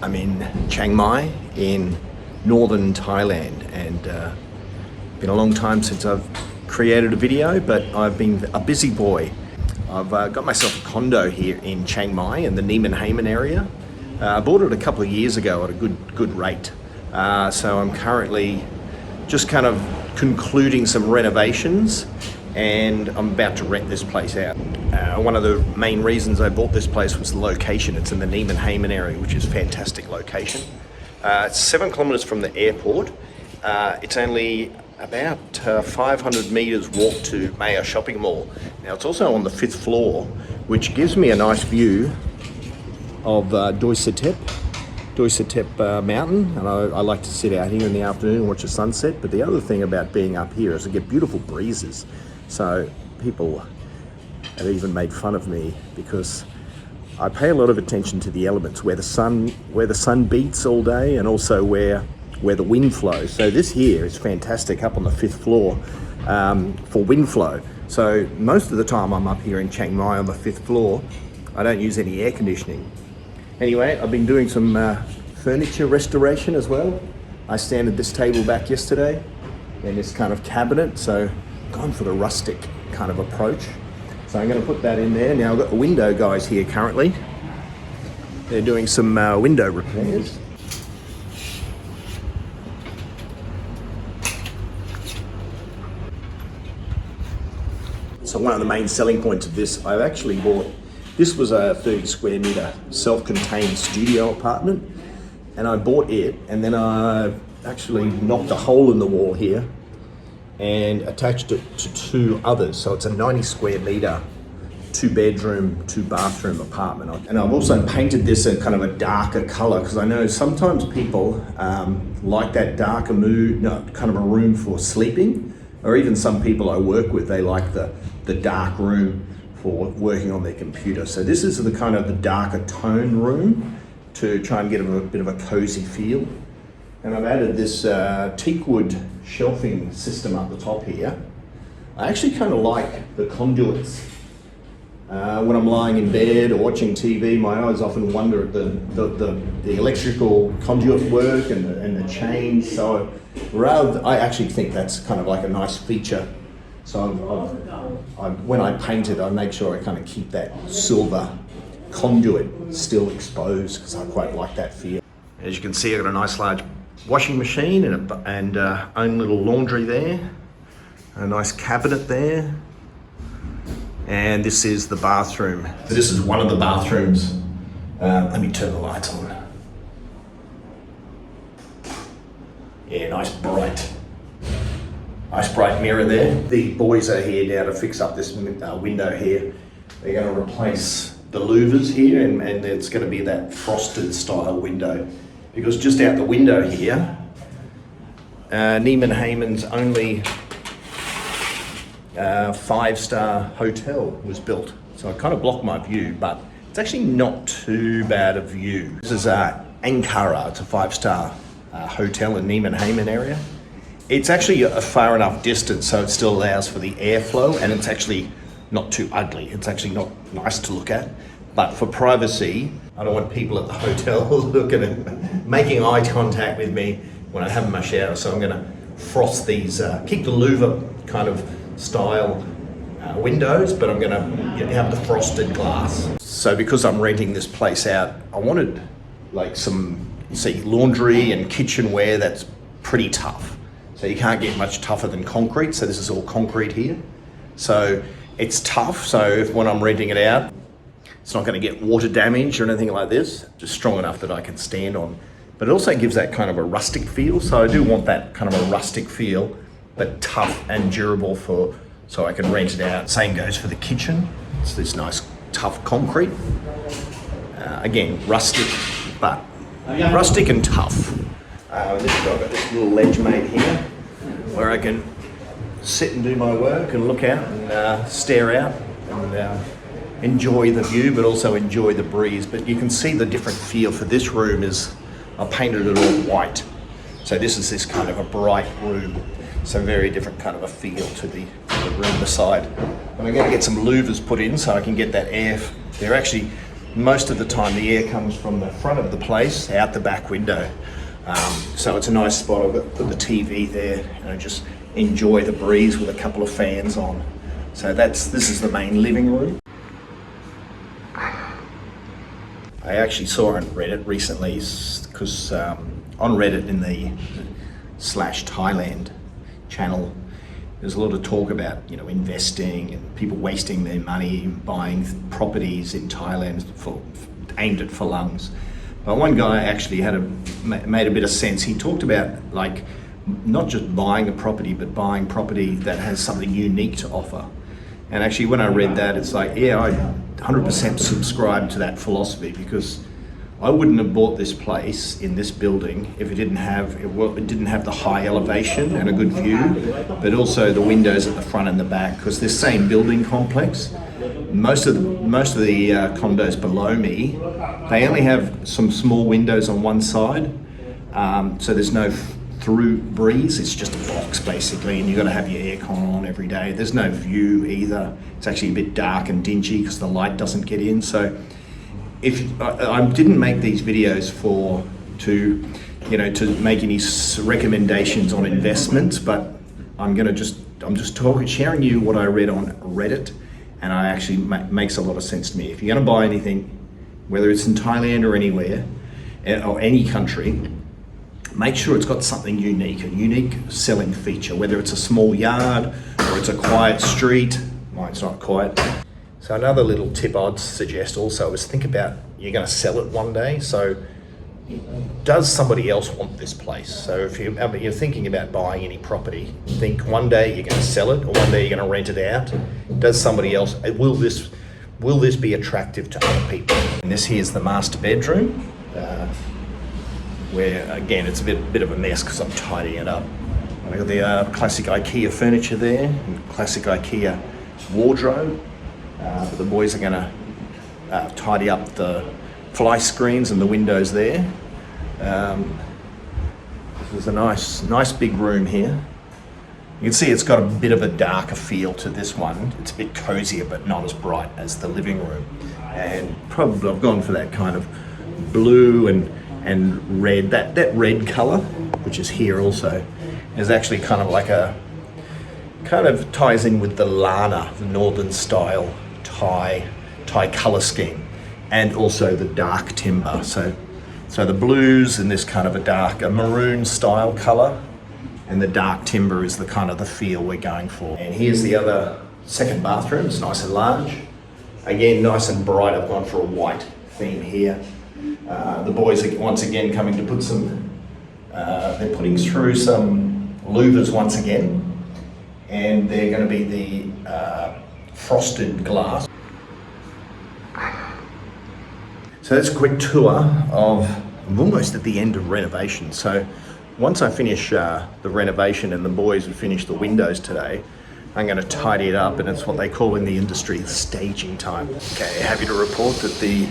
I'm in Chiang Mai in northern Thailand, and been a long time since I've created a video, but I've been a busy boy. I've got myself a condo here in Chiang Mai in the Nimmanhaemin area. I bought it a couple of years ago at a good rate. So I'm currently just kind of concluding some renovations, and I'm about to rent this place out. One of the main reasons I bought this place was the location. It's in the Nimmanhaemin area, which is a fantastic location. It's 7 kilometers from the airport. It's only about 500 meters walk to Maya shopping mall. Now it's also on the 5th floor, which gives me a nice view of Doi Satep mountain, and I like to sit out here in the afternoon and watch the sunset. But the other thing about being up here is I get beautiful breezes. So people have even made fun of me because I pay a lot of attention to the elements, where the sun beats all day, and also where the wind flows. So this here is fantastic up on the 5th floor for wind flow. So most of the time I'm up here in Chiang Mai on the 5th floor. I don't use any air conditioning. Anyway, I've been doing some furniture restoration as well. I sanded this table back yesterday and this kind of cabinet, so gone for the rustic kind of approach. So I'm going to put that in there. Now I've got the window guys here currently. They're doing some window repairs. So one of the main selling points of this, I've actually bought, this was a 30 square meter self-contained studio apartment, and I bought it, and then I actually knocked a hole in the wall here and attached it to 2 others. So it's a 90 square meter, 2 bedroom, 2 bathroom apartment. And I've also painted this in kind of a darker color, because I know sometimes people like that darker mood, kind of a room for sleeping, or even some people I work with, they like the dark room for working on their computer. So this is the kind of the darker tone room to try and get a bit of a cozy feel. And I've added this teak wood shelving system up the top here. I actually kind of like the conduits. When I'm lying in bed or watching TV, my eyes often wander at the electrical conduit work and the chains. So I actually think that's kind of like a nice feature. So when I paint it, I make sure I kind of keep that silver conduit still exposed, because I quite like that feel. As you can see, I've got a nice large washing machine and own little laundry there, a nice cabinet there. And this is the bathroom. This is one of the bathrooms. Let me turn the lights on. Yeah, nice bright mirror there. The boys are here now to fix up this window here. They're going to replace the louvers here, and it's going to be that frosted style window. Because just out the window here, Nimmanhaemin's only 5-star hotel was built. So it kind of blocked my view, but it's actually not too bad a view. This is Ankara. It's a 5-star hotel in Nimmanhaemin area. It's actually a far enough distance so it still allows for the airflow, and it's actually not too ugly. It's actually not nice to look at, but for privacy, I don't want people at the hotel looking at making eye contact with me when I have my shower. So I'm going to frost these, keep the louver kind of style windows, but I'm going to have the frosted glass. So because I'm renting this place out, I wanted like some, laundry and kitchenware that's pretty tough. So you can't get much tougher than concrete. So this is all concrete here. So it's tough. So when I'm renting it out, it's not going to get water damage or anything like this. Just strong enough that I can stand on. But it also gives that kind of a rustic feel. So I do want that kind of a rustic feel, but tough and durable so I can rent it out. Same goes for the kitchen. It's this nice tough concrete. Again, rustic and tough. I've got this little ledge made here where I can sit and do my work and look out and stare out and enjoy the view, but also enjoy the breeze. But you can see the different feel for this room is I painted it all white. So this is this kind of a bright room. So very different kind of a feel to the room beside. And I'm going to get some louvers put in so I can get that air. They're actually most of the time the air comes from the front of the place out the back window. So it's a nice spot. I've put the TV there, just enjoy the breeze with a couple of fans on. So this is the main living room. I actually saw on Reddit recently, because on Reddit in the /Thailand channel, there's a lot of talk about investing and people wasting their money buying properties in Thailand aimed at Phalungs. But one guy actually made a bit of sense. He talked about not just buying a property, but buying property that has something unique to offer. And actually, when I read that, it's I 100% subscribe to that philosophy, because I wouldn't have bought this place in this building if it didn't have the high elevation and a good view, but also the windows at the front and the back. Because this same building complex, most of the condos below me, they only have some small windows on one side, so there's no through breeze. It's just a box basically, and you've got to have your aircon on every day. There's no view either. It's actually a bit dark and dingy because the light doesn't get in. So if I didn't make these videos to make any recommendations on investments, but I'm just sharing you what I read on Reddit, and I actually makes a lot of sense to me. If you're going to buy anything, whether it's in Thailand or anywhere or any country, make sure it's got something unique, a unique selling feature, whether it's a small yard or it's a quiet street. Mine's not quiet. So another little tip I'd suggest also is think about, you're going to sell it one day. So does somebody else want this place? So if you're thinking about buying any property, think one day you're going to sell it or one day you're going to rent it out. Does somebody else, will this be attractive to other people? And this here's the master bedroom. Where again it's a bit of a mess because I'm tidying it up. I've got the classic IKEA furniture there, and classic IKEA wardrobe. But the boys are going to tidy up the fly screens and the windows there. There's a nice big room here. You can see it's got a bit of a darker feel to this one. It's a bit cozier but not as bright as the living room. And probably I've gone for that kind of blue and red. That red color, which is here also, is actually kind of ties in with the Lana, the northern style Thai color scheme, and also the dark timber. So the blues in this kind of a maroon style color, and the dark timber is the kind of the feel we're going for. And here's the other second bathroom. It's nice and large. Again, nice and bright. I've gone for a white theme here. The boys are once again coming to put they're putting through some louvers once again, and they're going to be the frosted glass. So that's a quick tour I'm almost at the end of renovation. So once I finish the renovation and the boys have finished the windows today, I'm going to tidy it up, and it's what they call in the industry staging time. Okay, happy to report that the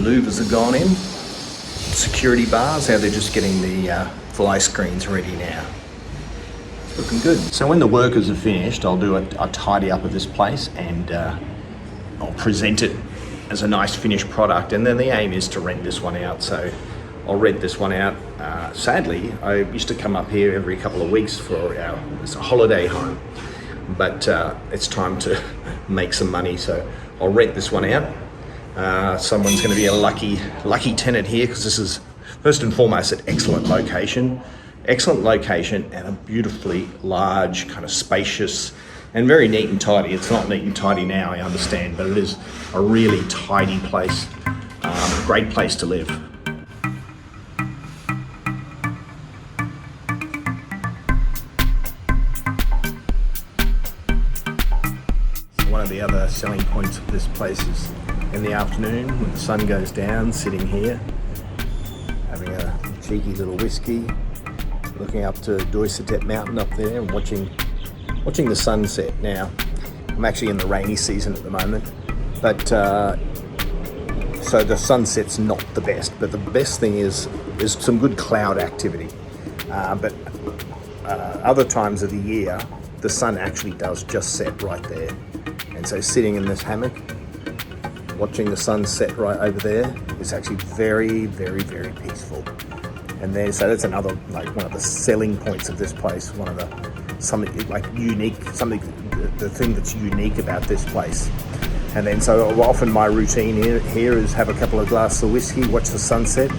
louvers are gone in. Security bars, how they're just getting the fly screens ready now. It's looking good. So when the workers are finished, I'll do a tidy up of this place, and I'll present it as a nice finished product, and then the aim is to rent this one out. So I'll rent this one out. Sadly, I used to come up here every couple of weeks for it's a holiday home, but it's time to make some money, so I'll rent this one out. Someone's going to be a lucky tenant here, because this is first and foremost an excellent location and a beautifully large, kind of spacious and very neat and tidy. It's not neat and tidy now, I understand, but it is a really tidy place, great place to live. One of the other selling points of this place is in the afternoon when the sun goes down, sitting here, having a cheeky little whiskey, looking up to Doisatet Mountain up there and watching the sunset. Now, I'm actually in the rainy season at the moment, but so the sunset's not the best, but the best thing is some good cloud activity. But other times of the year, the sun actually does just set right there. And so sitting in this hammock, watching the sunset right over there is actually very, very, very peaceful. And then, so that's another, like, one of the selling points of this place. One of the, something like unique, the thing that's unique about this place. And then, so often my routine here is have a couple of glasses of whiskey, watch the sunset,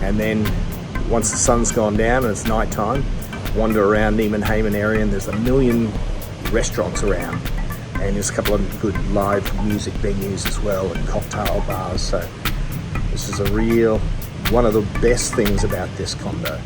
and then once the sun's gone down and it's night time, wander around Nimmanhaemin Area, and there's a million restaurants around, and there's a couple of good live music venues as well, and cocktail bars. So this is one of the best things about this condo.